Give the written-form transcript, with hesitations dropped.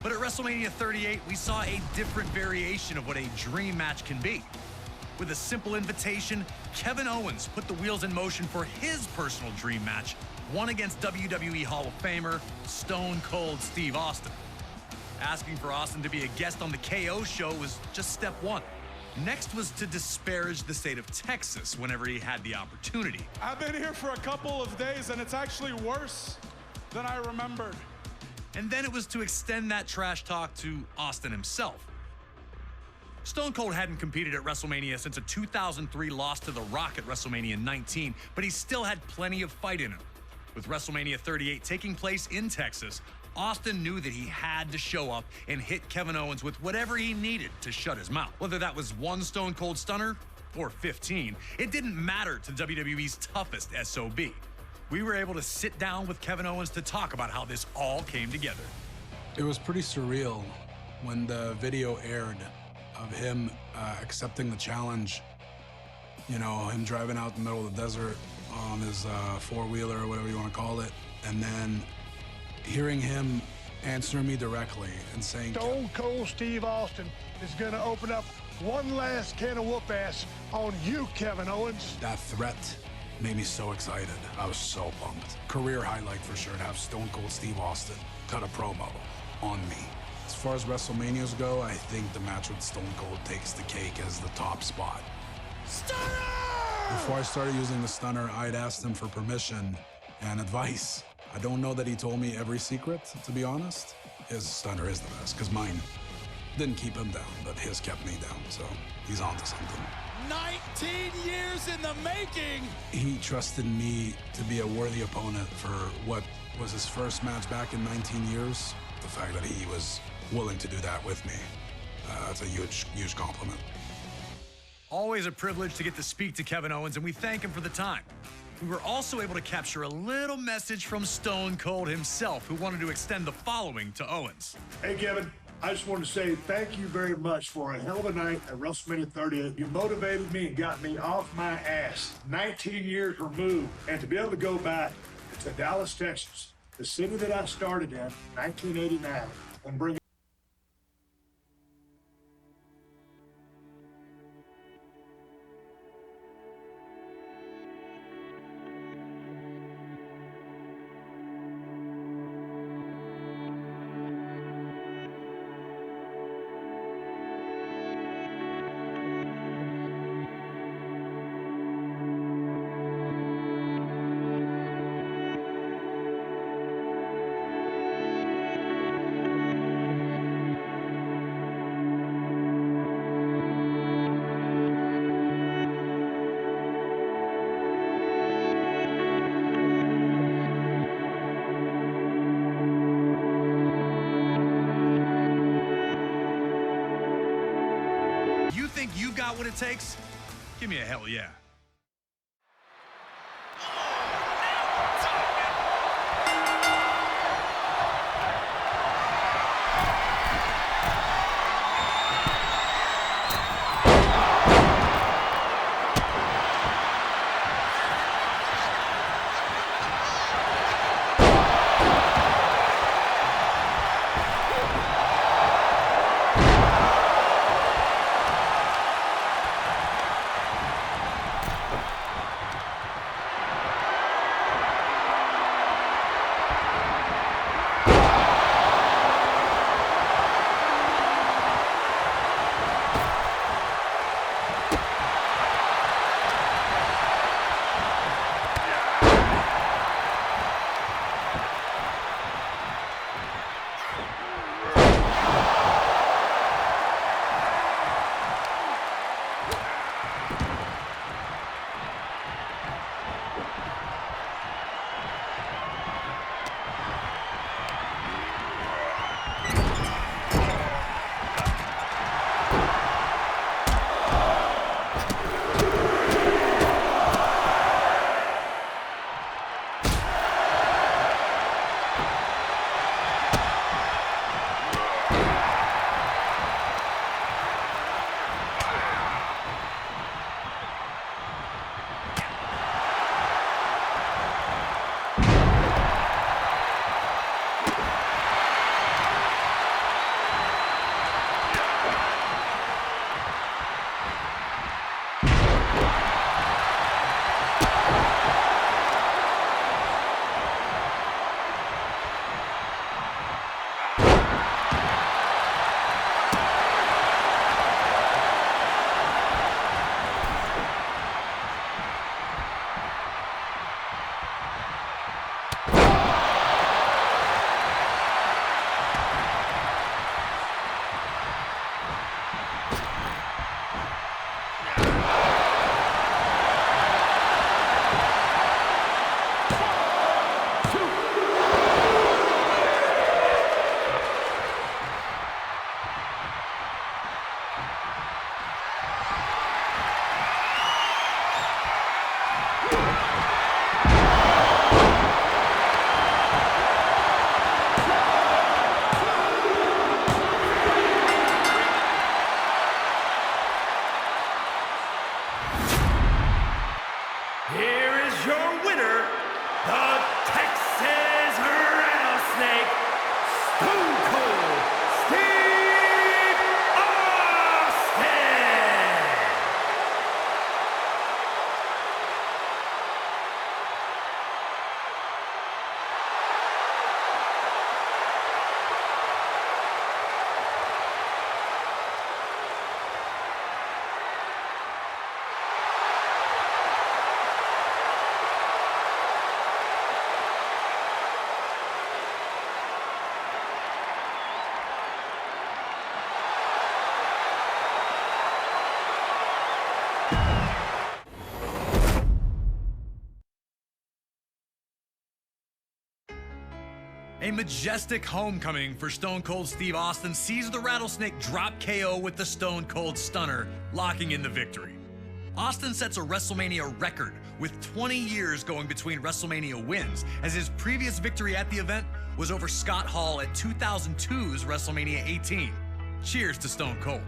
But at WrestleMania 38, we saw a different variation of what a dream match can be. With a simple invitation, Kevin Owens put the wheels in motion for his personal dream match, one against WWE Hall of Famer Stone Cold Steve Austin. Asking for Austin to be a guest on the KO show was just step one. Next was to disparage the state of Texas whenever he had the opportunity. I've been here for a couple of days and it's actually worse than I remembered. And then it was to extend that trash talk to Austin himself. Stone Cold hadn't competed at WrestleMania since a 2003 loss to The Rock at WrestleMania 19, but he still had plenty of fight in him. With WrestleMania 38 taking place in Texas, Austin knew that he had to show up and hit Kevin Owens with whatever he needed to shut his mouth. Whether that was one Stone Cold Stunner or 15, it didn't matter to WWE's toughest SOB. We were able to sit down with Kevin Owens to talk about how this all came together. It was pretty surreal when the video aired of him accepting the challenge. You know, him driving out in the middle of the desert on his four-wheeler or whatever you want to call it, and then hearing him answer me directly and saying, Stone Cold Steve Austin is going to open up one last can of whoop ass on you, Kevin Owens. That threat made me so excited. I was so pumped. Career highlight for sure to have Stone Cold Steve Austin cut a promo on me. As far as WrestleManias go, I think the match with Stone Cold takes the cake as the top spot. Stunner! Before I started using the stunner, I'd asked him for permission and advice. I don't know that he told me every secret, to be honest. His stunner is the best, because mine didn't keep him down, but his kept me down, so he's onto something. 19 years in the making! He trusted me to be a worthy opponent for what was his first match back in 19 years. The fact that he was willing to do that with me, that's a huge, huge compliment. Always a privilege to get to speak to Kevin Owens, and we thank him for the time. We were also able to capture a little message from Stone Cold himself, who wanted to extend the following to Owens. Hey, Kevin, I just want to say thank you very much for a hell of a night at WrestleMania 38. You motivated me and got me off my ass 19 years removed. And to be able to go back to Dallas, Texas, the city that I started in 1989, and bring what it takes? Give me a hell yeah. A majestic homecoming for Stone Cold Steve Austin sees the Rattlesnake drop KO with the Stone Cold Stunner, locking in the victory. Austin sets a WrestleMania record with 20 years going between WrestleMania wins, as his previous victory at the event was over Scott Hall at 2002's WrestleMania 18. Cheers to Stone Cold.